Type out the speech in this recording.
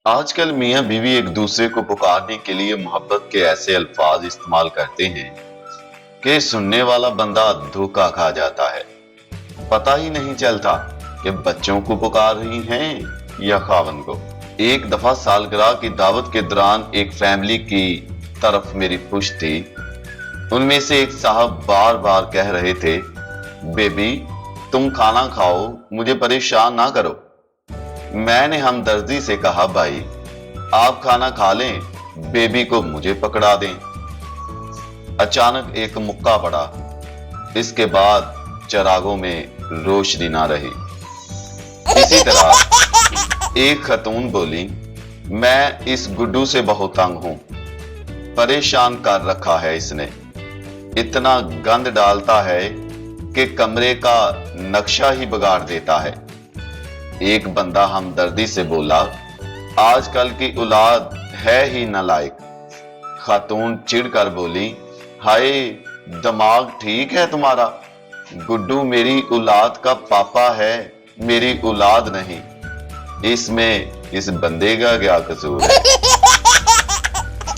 आजकल मियाँ बीवी एक दूसरे को पुकारने के लिए मोहब्बत के ऐसे अल्फाज इस्तेमाल करते हैं कि सुनने वाला बंदा धोखा खा जाता है। पता ही नहीं चलता कि बच्चों को पुकार रही हैं या खावन को। एक दफा सालगिरह की दावत के दौरान एक फैमिली की तरफ मेरी पुश थी। उनमें से एक साहब बार बार कह रहे थे, बेबी तुम खाना खाओ, मुझे परेशान ना करो। मैंने हमदर्दी से कहा, भाई आप खाना खा लें, बेबी को मुझे पकड़ा दें। अचानक एक मुक्का पड़ा। इसके बाद चरागों में रोशनी ना रही। इसी तरह एक खतून बोली, मैं इस गुड्डू से बहुत तंग हूं, परेशान कर रखा है इसने। इतना गंद डालता है कि कमरे का नक्शा ही बिगाड़ देता है। एक बंदा हमदर्दी से बोला, आजकल की औलाद है ही नालायक। खातून चिढ़कर बोली, हाय दिमाग ठीक है तुम्हारा? गुड्डू मेरी औलाद का पापा है, मेरी औलाद नहीं। इसमें इस बंदे का क्या कसूर है?